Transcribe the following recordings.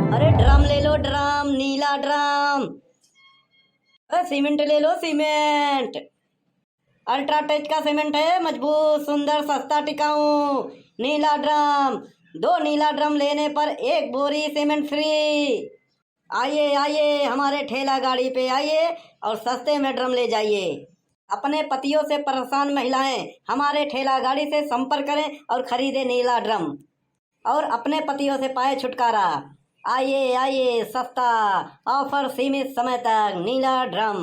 अरे ड्रम ले लो, ड्रम, नीला ड्रम। अरे सीमेंट ले लो, सीमेंट। अल्ट्राटेक का सीमेंट है, मजबूत, सुंदर, सस्ता, टिकाऊ। नीला ड्रम। दो नीला ड्रम लेने पर एक बोरी सीमेंट फ्री। आइए आइए, हमारे ठेला गाड़ी पे आइए और सस्ते में ड्रम ले जाइए। अपने पतियों से परेशान महिलाएं हमारे ठेला गाड़ी से संपर्क करें और खरीदे नीला ड्रम और अपने पतियों से पाए छुटकारा। आइए आइए, सस्ता ऑफर, सीमित समय तक, नीला ड्रम।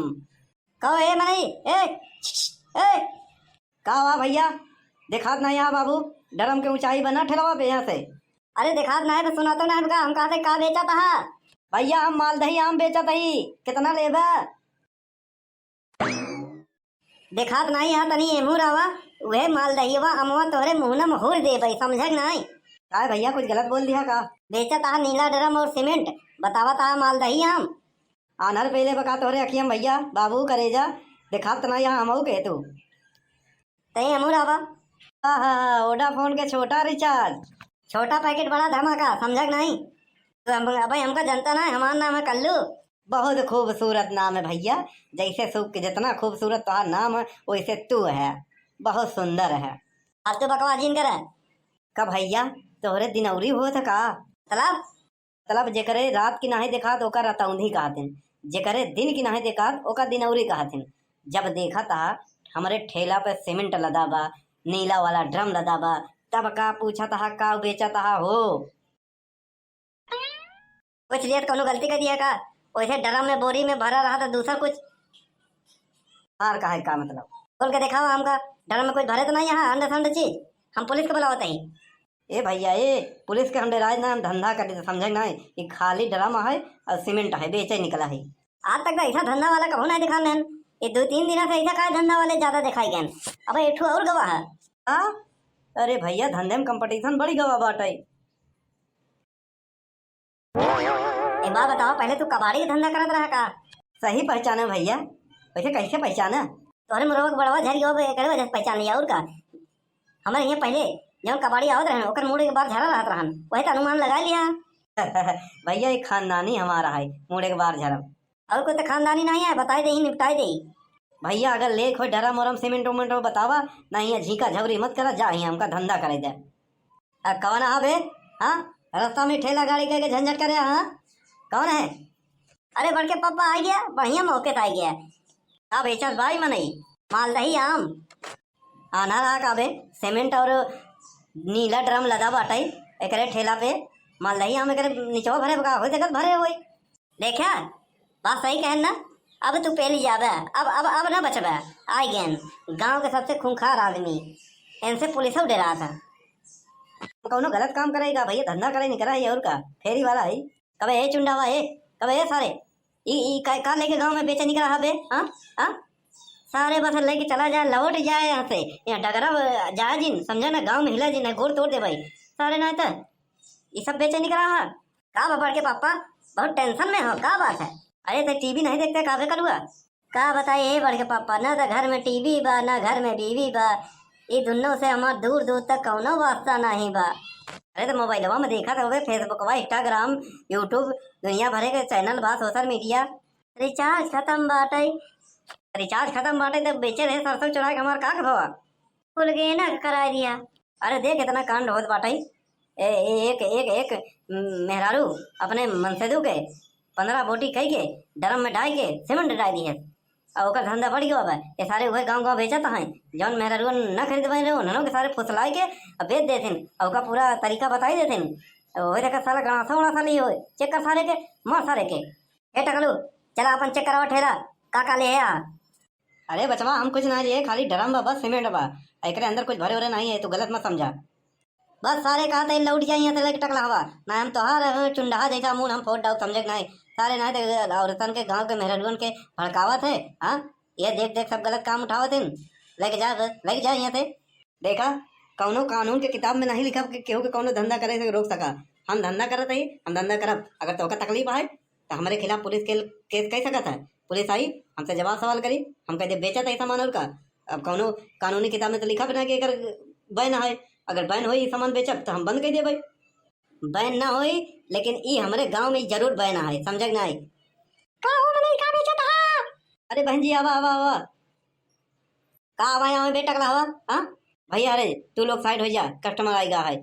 कहो ए मनी ए का हुआ भैया? दिखात नहीं यहाँ बाबू, ड्रम के ऊंचाई बना ठेलावा पे यहाँ से। अरे दिखात नहीं तो सुना तो नहीं, हम कहा से का बेचा था भैया? हम मालदही आम बेचा थी, कितना लेबा? देखात नहीं यहाँ तनी एमू रवा, वह मालदहीवा अमवा तोहरे मुंह न मोहर दे भाई, समझ नहीं? काय भैया कुछ गलत बोल दिया का? बेचा था नीला ड्रम और सीमेंट, बतावा था मालदही आम। आनर पहले बका तोहरे अखियम भैया, बाबू करेजा देखात ना यहाँ हम के तू तई एमू रवा। हाँ, वोडाफोन के छोटा रिचार्ज, छोटा पैकेट बड़ा धमाका, समझ नहीं? तो भाई हमका जनता ना, हमारा नाम है कल्लू। बहुत खूबसूरत नाम है भैया, जैसे सूप के जितना खूबसूरत तुम्हारा नाम है वैसे तू है, बहुत सुंदर है। आज तो बकवास जिन करे कब भैया? तोहरे दिनौरी हो था का? तलब तलब जेकरे रात की नाही देखा तो ओका रतौंधी कहतिन, जेकरे दिन की नाही देखा ओका दिनौरी कहतिन। जब देखा था हमारे ठेला पे सीमेंट लदा बा, नीला वाला ड्रम लदा बा, तब का पूछा था का बेचा था हो? कुछ लिए कोनो गलती कर दिया का? वैसे ड्रम में बोरी में भरा रहा था दूसरा कुछ हार का है का मतलब? बोल के दिखाओ हमका, ड्रम में कुछ भरे तो नहीं यहाँ अंडा संडा चीज, हम पुलिस को बुलावत ही। ए भैया ए, पुलिस के हम डराज ना, हम धंधा करते समझे नहीं, ये खाली ड्रम है और सीमेंट है, बेचे निकला है। आज तक ऐसा धंधा वाला कहो नहीं दिखा मैंने, ये 2-3 दिन से ऐसा का धंधा वाले ज्यादा दिखाई गए। अब एक और गवाह है। हाँ अरे भैया, धंधे में कंपटीशन बड़ी गवाह बाटे। एक बात बताओ, पहले तू कबाड़ी का धंधा करत रहा का? सही पहचाने भैया, वैसे कैसे पहचाना? तोहरे मुरवक बड़वा झरियो करे वजह से पहचान लिया और का? हमारे यहाँ पहले जब कबाड़ी आवत रहन ओकर मुड़े के बाद झरा रहत रहन, वही तो अनुमान लगा लिया। भैया एक खानदानी हमारा है, मुड़े के बाद झरम। और कोई तो खानदानी नहीं है, बताई दे निपटाई दे भैया। अगर ले कोई डरा मोरम सीमेंट उमेंट बतावा, नहीं है झीका झवरी मत करा, जा हमका धंधा करे दे। कौन है बे? हाँ, रास्ता में ठेला गाड़ी के झंझट करे? हाँ कौन है? अरे बड़के पापा आ गया, बढ़िया मौके पे आ गया। का बेचत भाई मनई? मालदही आम। आना रहा का बे? सीमेंट और नीला ड्रम लदा बाटाई एकरे ठेला पे, मालदही आम एकरे निचवा भरे बका हो जगत भरे होई। देखा बात सही कहन ना? अब तू पहली जाबे, अब ना बचबे। आई गेन गांव के सबसे खूंखार आदमी, इनसे पुलिस डरा था। कौनो गलत काम करेगा भैया, धंधा करे नहीं करा है और का फेरी वाला है। कबे ए चुंडावा ए, कबे ए सारे ई का लेके गांव में बेचे नहीं करा बे? हाँ हाँ, सारे बस लेके चला जाए, लौट जाए यहाँ से, यहाँ डगरा जाए जिन, समझा ना? गांव में हिला जिन, गोड़ तोड़ दे भाई सारे ना। तो ये सब बेचे नहीं करा है का? बड़ के पापा बहुत टेंशन में हो, का बात है? अरे तो टीवी नहीं देखते काबे करुआ? का बताइए बड़ के पापा, ना तो घर में टीवी बा, ना घर में बीवी बा, ये दोनों से हमार दूर दूर तक कौनो वास्ता नहीं बा। अरे तो मोबाइलवा में देखा था फेसबुकवा, इंस्टाग्राम, यूट्यूब, दुनिया भरे के चैनल बा, सोशल मीडिया। रिचार्ज खत्म बाटे, रिचार्ज खत्म बाटे तो बेचे रहे सरसों चुरा के हमार का खबा खुल गए ना करा दिया। अरे देख इतना कांड होत बाटे। एक एक एक मेहरारू अपने मनसेदू के 15 बोटी कही के ड्रम में डाल के सीमेंट डाल दी है और ओकर धंधा बढ़ गया। ये सारे वही गाँव गाँव बेचत हैं, जौन मेहरारू न खरीद पाए उन्होंने के सारे फुसलाए के बेच देथिन और का पूरा तरीका बताई देथिन। वही देखा साला गणासा उड़ासा ली हो, चेक कर सारे के, मार सारे के। ए टकलू चला अपन चेक करावा ठेला, का ले है? अरे बचवा हम कुछ ना लिए, खाली ड्रम बा बस, सीमेंट बा, एकरे अंदर कुछ भरे भरे नहीं है, तू गलत मत समझा। बस सारे कहा था लौट जाइए तो लेके टकला हवा ना, हम तोहार चुंडा जैसा मुंह हम फोड़ डाउ, समझे नहीं? सारे नहीं तो औरतन के गांव के मेहरारून के भड़कावत है। हाँ ये देख देख सब गलत काम उठावत है, लेके जा यहाँ से। देखा कौनो कानून के किताब में नहीं लिखा कि केहू के कौनो धंधा करे से रोक सका। हम धंधा करत है, हम धंधा करब, अगर तोका तकलीफ है तो हमारे खिलाफ पुलिस के केस कह सकता है। पुलिस आई हमसे जवाब सवाल करी, हम कहते बेचत है सामान और का। अब कौनो कानूनी किताब में तो लिखा बिना कि अगर बैन है, अगर बैन हो सामान बेचब तो हम बंद कर दिए भाई। बैन ना होई, लेकिन ई हमारे गांव में जरूर बैन है, समझ ना आई। का हो मने का बेचत हा? अरे बहन जी आवा आवा आवा, का आवा यहाँ बेटा कला हवा। हाँ भैया, अरे तू लोग साइड हो जा, कस्टमर आएगा है।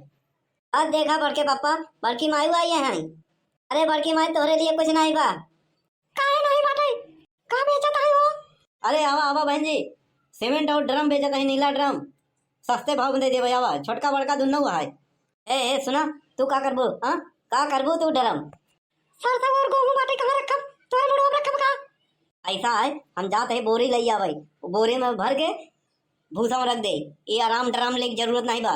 अब देखा बड़के पापा, बड़की मायू आई है। अरे बड़की माई तोरे लिए कुछ नहीं बा। काहे नहीं बाटे, का बेचत है हो? अरे आवा आवा बहन जी, सीमेंट और ड्रम बेचत है, नीला ड्रम सस्ते भाव में दे देवे। आवा, छोटका बड़का दोनों है। ए सुना, तू का करबू? हाँ का करबू तू ड्रम? सरसों और गेहूं बाटे कहाँ रखब? तोरे मुड़ो में रखब का? ऐसा है, हम जाते हैं बोरी ले आवे, बोरी में भर के भूसा में रख दे। ये आराम ड्रम लेके जरूरत नहीं बा।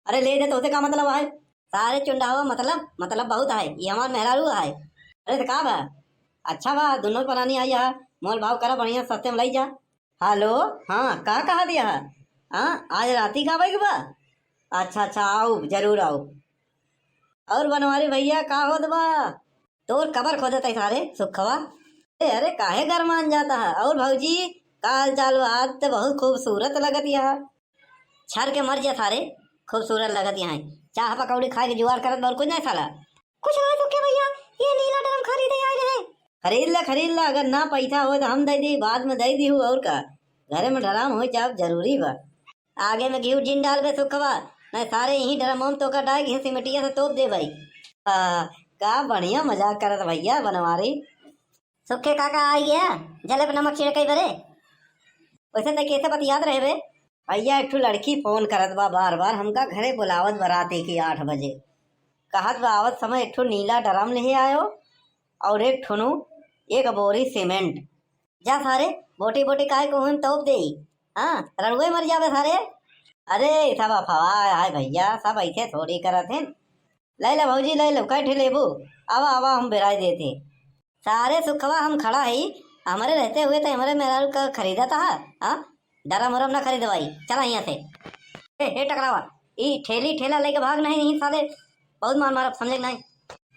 अरे ले दे, तो उसे का मतलब है? सारे चुंडावा मतलब बहुत है, ये हमार मेहरारू है। अरे तो का बा? अच्छा बा, दोनों परानी आई है, मोल भाव करा बढ़िया, सस्ते में लाई जा। हेलो, हाँ का कहा दिया है? हाँ आज राती का भाई बा? अच्छा अच्छा, आओ जरूर आओ। और बनवारी भैया का हो दबा? तोर कबर खोदत है सारे सुखवा। अरे काहे घर मान जाता है? और भौजी का हाल चाल बा? आज तो बहुत खूबसूरत लगत यहाँ, छर के मर जा सारे, खूबसूरत लगत यहाँ। चाह पकौड़ी खाए के जुआर करत और कुछ नहीं साला। कुछ नहीं सुखे भैया, ये नीला ड्रम खरीदे आए रहे। खरीद ला, अगर ना पैसा हो तो हम दे दी, बाद में दे दी हूँ। और का घरे में ड्राम हो जाब जरूरी बा। आगे में घी जिन डाल बे सुखवा, नहीं सारे यही ड्रम हम तो का डाल घी सिमटिया से तोप दे भाई। का बढ़िया मजाक करत भैया बनवारी। सुखे काका आई गया, जले पे नमक छिड़के बरे। वैसे तो कैसे बतियात रहे बे? भैया एक लड़की फोन करत बा बार बार, हमका घरे बुलावत बराते की 8 बजे। कहत बा आवत समय एक नीला ड्रम ले आयो और एक ठुनु एक बोरी सीमेंट। जा सारे बोटी बोटी काहे को हम तोप दे। हाँ रड़ुए मर जावे सारे। अरे सब अफवाह है भैया, सब ऐसे थोड़ी करत हैं। ले ले भौजी ले लो, कैठे लेबू? आवा आवा, हम बेराय देते सारे सुखवा। हम खड़ा है, हमारे रहते हुए तो हमारे मेरा का खरीदा था। हाँ डरम उरम ना खरीदवाई, चला यहाँ से। हे टकरावा, ई ठेली ठेला लेके भाग नहीं साले, बहुत मार मार, समझे नहीं।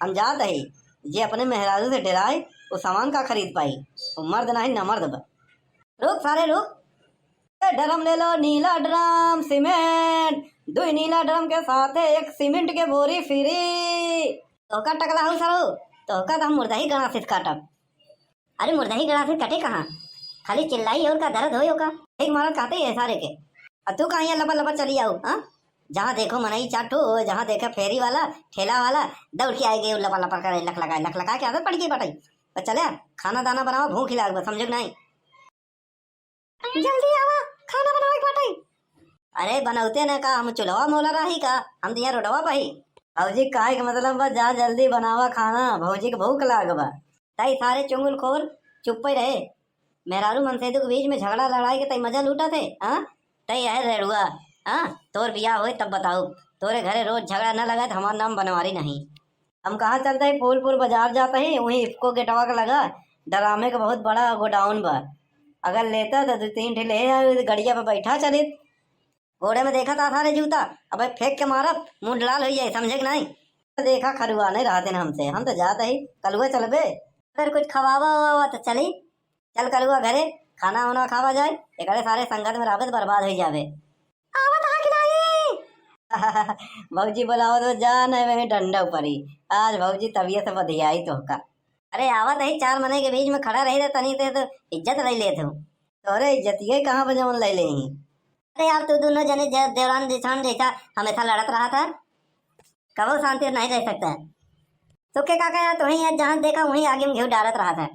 हम जात है, जे अपने मेहरारू से डराए वो सामान का खरीद पाई, वो मर्द नहीं न मर्द बा। रुक सारे रुक, ड्रम ले लो, नीला ड्रम सीमेंट, 2 नीला ड्रम के साथ एक सीमेंट के बोरी फ्री। तो का टकला हूँ सारो, तो का हम मुर्दा ही गणासित काटब। अरे मुर्दा ही गणासित कटे कहाँ, खाली चिल्लाई और का दर्द हो का एक मारत कहते हैं सारे के। अब तू कहाँ लपा लपा चली आओ? हाँ जहाँ देखो मनई चाटू, जहाँ देखो फेरी वाला ठेला वाला दौड़ के आएगी, लपा लपा कर लख लगा के आदत पड़ गई बटाई। तो चले खाना दाना बनाओ, भूख हिला, समझो नहीं। जल्दी आवा, खाना बनाओ बटाई। अरे बनौते न का, हम चुलवा मोला रही का, हम दिया रोडवा पाही। भौजी काहे के मतलब बा, जा जल्दी बनावा खाना, भौजी के भूख लाग बा। ताई सारे चुंगल खोल चुप ही रहे। मेहरारू मनसेदू के बीच में झगड़ा लड़ाई के तई मजा लूटा थे। हाँ तई है रेड़ुआ। हाँ तोर बियाह हो तब बताओ, तोरे घरे रोज झगड़ा न लगा तो हमारा नाम बनवारी नहीं। हम कहाँ चलते है, फूलपुर बाजार जाते ही, वहीं इफको गेटवा का लगा डरामे का बहुत बड़ा गोडाउन बा। अगर लेता तो 2-3 ठे ले गड़िया पे बैठा चलित, घोड़े में देखा था सारे जूता, अब फेंक के मारा मुंह लाल हो जाए, समझे कि नहीं। देखा खरुआ नहीं रहते ना हमसे, हम तो जाते ही कलुआ चलबे। अगर कुछ खवावा हुआ तो चली चल कलुआ घरे खाना वाना खावा जाए, एक सारे संगत में रहबे तो बर्बाद हो जावे। आवत हा कि नहीं? भौजी बोलावत तो जान है वही डंडा ऊपरी, आज भौजी तबीयत से बधियाई तो का। अरे आवत है, 4 मने के बीच में खड़ा रही तनी ते तो इज्जत ले लेते हूँ। तोरे इज्जतिये कहाँ बजवन ले ले। अरे यार तू दोनों जने देवरान जिसान जैसा हमेशा लड़त रहा था, कबो शांति नहीं रह सकता। सुखे काका यार, तुम्हें जहाँ देखा वहीं आगे में घेऊ डालत रहा था,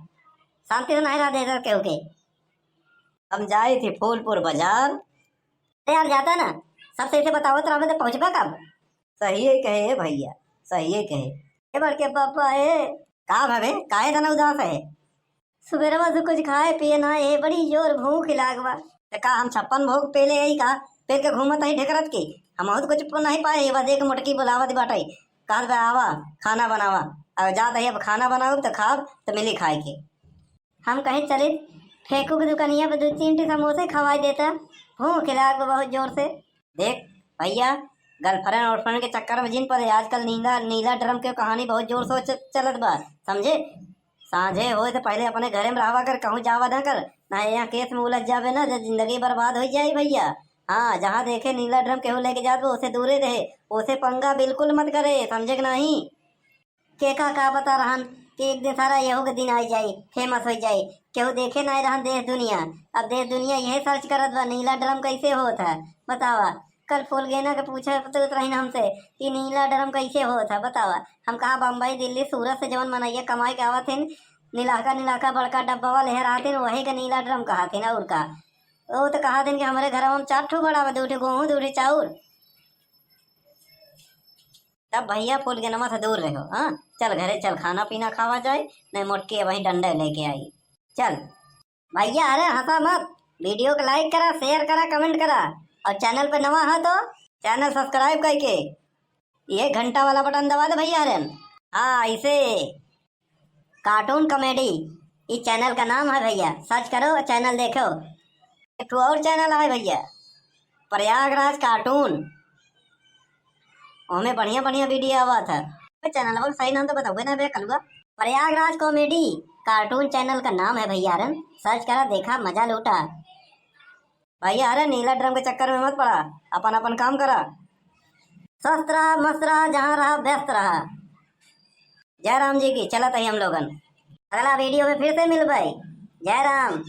शांति से नहीं रहा देता केहू के। हम जाए थे फूलपुर बाजार। अरे यार जाता ना, सबसे इसे बतावत रहा तो पहुँचबा कब? सही है कहे भैया, सही है कहे। बड़के पापा है का भावे, काहे तना उदास है? सुबेरवा से कुछ खाए पिए ना है, बड़ी जोर भूख लागवा। का हम 56 भोग पेले यही का पेट के घूमत ही ढेकरत की, हम बहुत कुछ नहीं पाए। बस एक मुटकी बुलावत बाटाई, कहा बे आवा खाना बनावा। अब जात है, अब खाना बनाओ तो खाब तो मिली खाए के। हम कहीं चले फेंकू की दुकानिया पे 2-3 टी समोसे खवाई देता, भूख लाग बहुत जोर से। देख भैया, गर्लफ्रेंड वर्लफ्रेंड के चक्कर में जिन पर आजकल नीला ड्रम के कहानी बहुत जोर से चलत बा, समझे। साझे हो तो पहले अपने घरे में रहवा कर, कहूँ जावा ना कर, ना यहाँ केस में उलझ जावे ना, जिंदगी बर्बाद हो जाए भैया। हाँ, जहाँ देखे नीला ड्रम केहू लेके जात बा उसे दूरे रहे, उसे पंगा बिल्कुल मत करे, समझे कि नहीं। के का बता रहन कि एक दिन सारा यहू के दिन आई जाई, फेमस हो जाई। केहू देखे नहीं रहन देश दुनिया। अब देश दुनिया यही सर्च करत बा नीला ड्रम कैसे होता है, बतावा। कल फूलगेना के पूछे तो रही हमसे कि नीला ड्रम कैसे होता है, बतावा। हम कहा बम्बई दिल्ली सूरत से जवन मनैया कमाई के आवत हैं, नीलाका नीलाका बड़का डब्बा लेहर आते वही का नीला ड्रम कहाते और का। वो तो कहा दिन कि हमारे घर में 4 ठो बड़ा 2 ठो गेहूँ 2 ठो चाउर। तब भैया फूल के नमा से दूर रहो। हाँ, चल घरे चल, खाना पीना खावा जाए, नहीं मोटके वही डंडे लेके आई। चल भैया, अरे हंसा मत। वीडियो को लाइक करा, शेयर करा, कमेंट करा, और चैनल पे नवा है तो चैनल सब्सक्राइब करके ये घंटा वाला बटन दबा दे भैया। अरे हाँ, इसे कार्टून कॉमेडी इस चैनल का नाम है भैया, सर्च करो चैनल देखो। एक ठो और चैनल है भैया, प्रयागराज कार्टून, हमें बढ़िया बढ़िया वीडियो आवा था। चैनल और सही नाम तो बताओगे ना भैया कलुआ। प्रयागराज कॉमेडी कार्टून चैनल का नाम है भैया। रन सर्च करा, देखा, मजा लूटा भैया। अरे नीला ड्रम के चक्कर में मत पड़ा, अपन अपन काम करा। स्वस्थ रहा, मस्त रहा, जहाँ रहा व्यस्त रहा। जय राम जी की। चलत है हम लोगन अगला वीडियो में फिर से मिल भाई। जय राम।